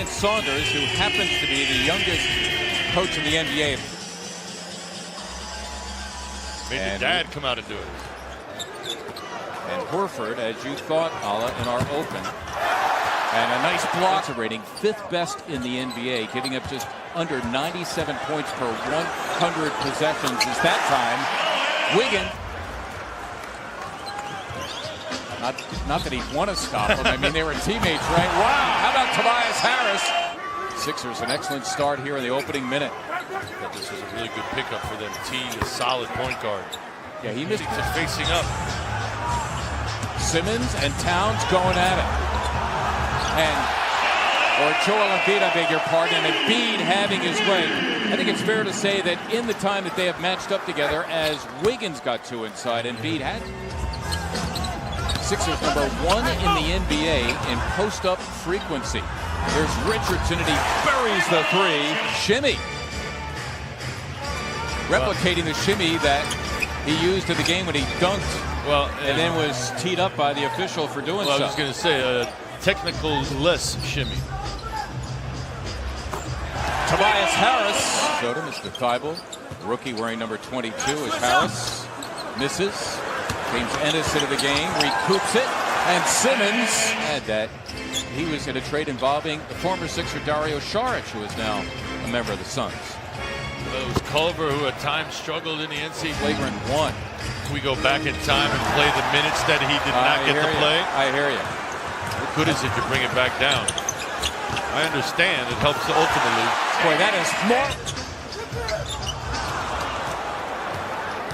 Saunders, who happens to be the youngest coach in the NBA. Made the dad come out and do it. And Horford, as you thought, Allah, in our open. And a nice block. Rating 5th best in the NBA, giving up just under 97 points per 100 possessions. Is that time. Wiggins. Not that he'd want to stop him. I mean, they were teammates, right? Wow. How about Tobias Harris? Sixers, an excellent start here in the opening minute. But this was a really good pickup for them. T, a solid point guard. Yeah, he missed it. Facing up. Simmons and Towns going at it. Or Joel Embiid, I beg your pardon, and Embiid having his way. I think it's fair to say that in the time that they have matched up together, as Wiggins got two inside, Embiid had. Sixers #1 in the NBA in post-up frequency. There's Richardson, and he buries the three. Shimmy. Replicating the shimmy that he used in the game when he dunked. And then was teed up by the official for doing so. I was going to say technical-less shimmy. Tobias Harris. Showed him, Mr. Thibault. Rookie wearing number 22 is Harris. Misses. James Ennis into the game, recoups it, and Simmons had that. He was in a trade involving the former Sixer Dario Saric, who is now a member of the Suns. It was Culver who at times struggled in the NCAA. Flagrant one. Can we go back in time and play the minutes that he did not get to play? I hear you. What good is it to bring it back down? I understand it helps ultimately. Boy, that is more.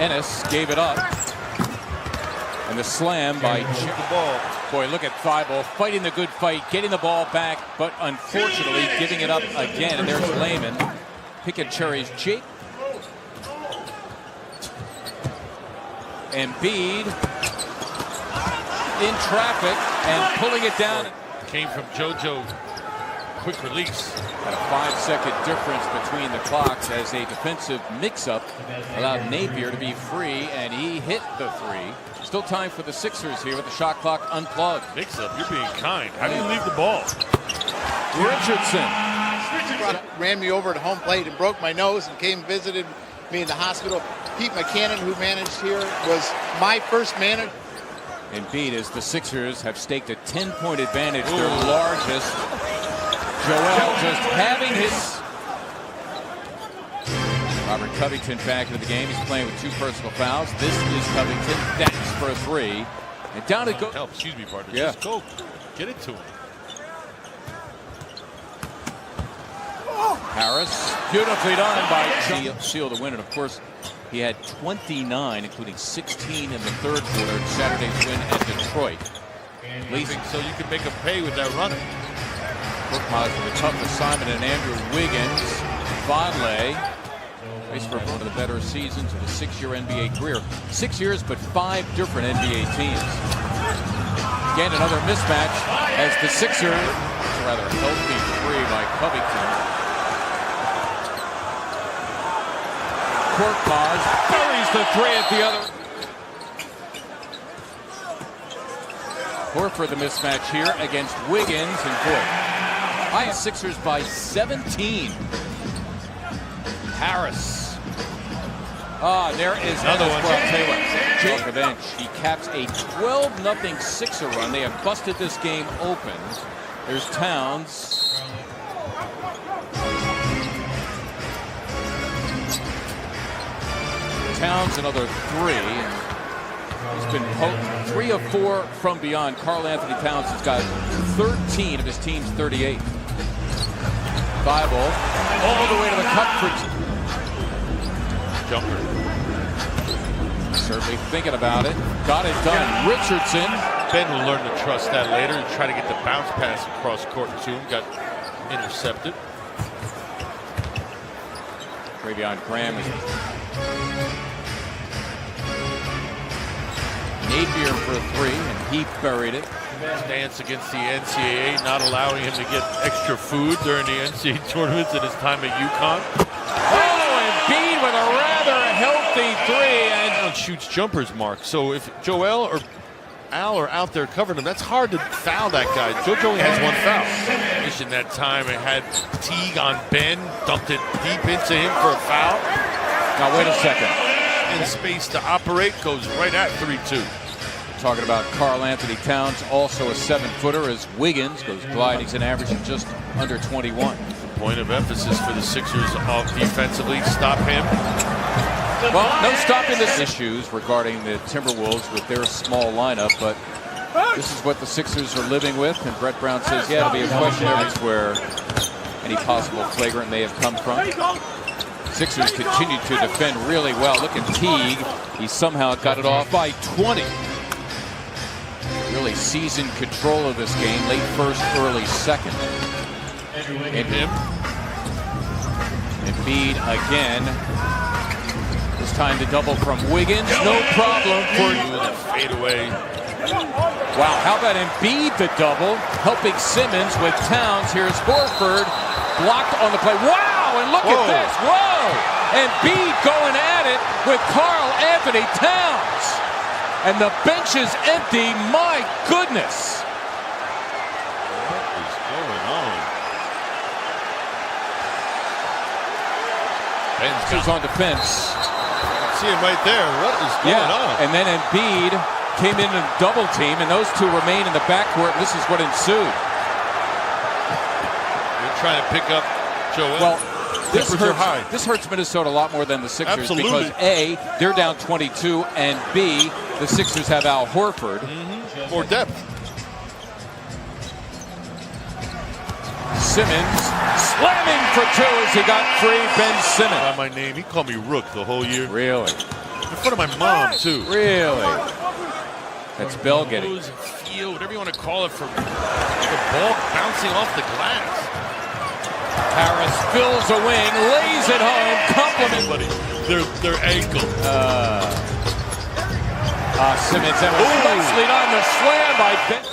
Ennis gave it up. And the slam by the ball. Boy, look at Thibault fighting the good fight, getting the ball back, but unfortunately giving it up again. And there's Layman. Picking Cherry's cheek. Embiid in traffic and pulling it down. Came from JoJo. Quick release. At a 5-second difference between the clocks as a defensive mix-up allowed Napier to be free, and he hit the three. Still time for the Sixers here with the shot clock unplugged. Mix-up, you're being kind. How do you leave the ball? Richardson. Ran me over at home plate and broke my nose and came and visited me in the hospital. Pete McCannon, who managed here, was my first manager. Embiid, as the Sixers have staked a 10-point advantage, their largest. Joel just having his. Robert Covington back into the game. He's playing with 2 personal fouls. This is Covington. That's for a 3. And down it goes. Help, excuse me, partner. Yeah. Just go. Get it to him. Harris, beautifully done by seal the win. And of course, he had 29, including 16 in the third quarter in Saturday's win at Detroit. Leasing so you can make a pay with that runner. Korkmaz with a tough assignment, and Andrew Wiggins. Vonleh, race for one of the better seasons of a 6-year NBA career. 6 years, but 5 different NBA teams. Again, another mismatch as the Sixers, a rather healthy 3 by Covington. Korkmaz buries the 3 at the other. Horford the mismatch here against Wiggins, and boy, Sixers by 17. Harris. There is another one. Taylor. Off the bench. He caps a 12-0 Sixer run. They have busted this game open. There's Towns. Towns another 3. He's been potent. 3 of 4 from beyond. Karl Anthony Towns has got 13 of his team's 38. Thibault all the way to the cup for jumper. Certainly thinking about it. Got it done. Richardson. Ben will learn to trust that later and try to get the bounce pass across court to him. Got intercepted. Treveon Graham is Napier for a 3, and he buried it. Stance against the NCAA, not allowing him to get extra food during the NCAA tournaments at his time at UConn. Embiid with a rather healthy 3, and shoots jumpers, Mark. So if Joel or Al are out there covering him. That's hard to foul that guy. Georgia only has one foul. Mission that time, it had Teague on Ben, dumped it deep into him for a foul. Now wait a second. In space to operate, goes right at 3-2. Talking about Karl Anthony Towns, also a 7-footer, as Wiggins goes gliding. He's an average of just under 21. Point of emphasis for the Sixers off defensively. Stop him. Well, no stopping the issues regarding the Timberwolves with their small lineup, but this is what the Sixers are living with. And Brett Brown says, yeah, it'll be a question of where any possible flagrant may have come from. Sixers continue to defend really well. Look at Teague. He somehow got it off by 20. Really seasoned control of this game. Late first, early second. And him. Embiid again. This time the double from Wiggins. No problem for the fadeaway. Wow, how about Embiid the double? Helping Simmons with Towns. Here's Horford. Blocked on the play. Wow, and look at this. Whoa! Embiid going at it with Karl Anthony Towns. And the bench is empty. My goodness. What is going on? Ben's on defense. See him right there. What is going on? And then Embiid came in and double team, and those two remain in the backcourt. This is what ensued. They're trying to pick up Joel. Well, this hurts Minnesota a lot more than the Sixers. Absolutely. Because A, they're down 22, and B, the Sixers have Al Horford. More depth. Simmons slamming for two as he got free. Ben Simmons. By my name, he called me Rook the whole year. Really? In front of my mom, too. Really? That's Bell getting. Feel, whatever you want to call it, for the ball bouncing off the glass. Harris fills a wing, lays it home, compliment. Their ankle. Simmons and nicely on the slam by Ben.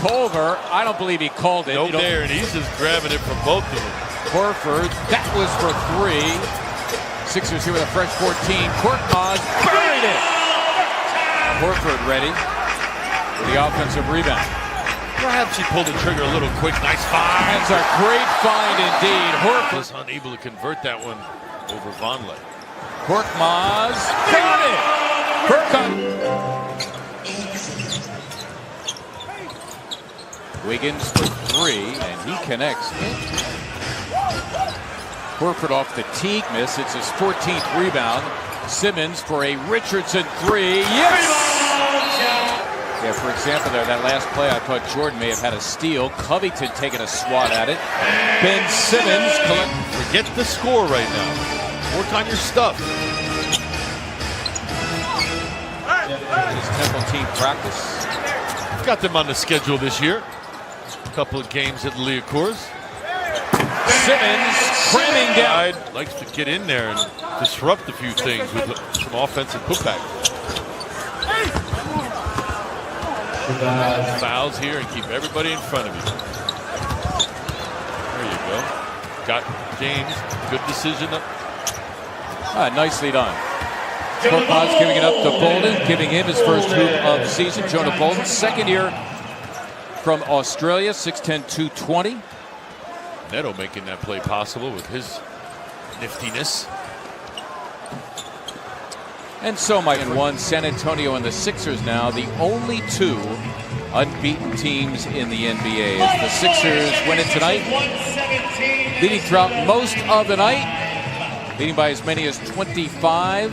Culver, I don't believe he called it. No there, and he's just grabbing it from both of them. Horford, that was for 3. Sixers here with a fresh 14. Korkmaz buried it. Horford ready for the offensive rebound. Perhaps he pulled the trigger a little quick. Nice find. That's a great find indeed. Horford was unable to convert that one over Vonleh. Korkmaz got it. Furkan. Wiggins for 3, and he connects. Horford off the Teague miss. It's his 14th rebound. Simmons for a Richardson 3. Yes! Yeah, for example, there, that last play, I thought Jordan may have had a steal. Covington taking a swat at it. Ben Simmons. Forget the score right now. Work on your stuff. His Temple team practice. Got them on the schedule this year. A couple of games at the Liacouras. Simmons cramming down. Likes to get in there and disrupt a few things with some offensive putback. Fouls here and keep everybody in front of you. There you go. Got James. Good decision. Nicely done. Korkmaz giving it up to Bolden, giving him his first hoop of the season. Jonah Bolden, second year from Australia, 6'10", 220. Neto making that play possible with his niftiness. And so, Mike, in 1, San Antonio and the Sixers now, the only 2 unbeaten teams in the NBA. As the Sixers win it tonight, leading throughout most of the night, leading by as many as 25.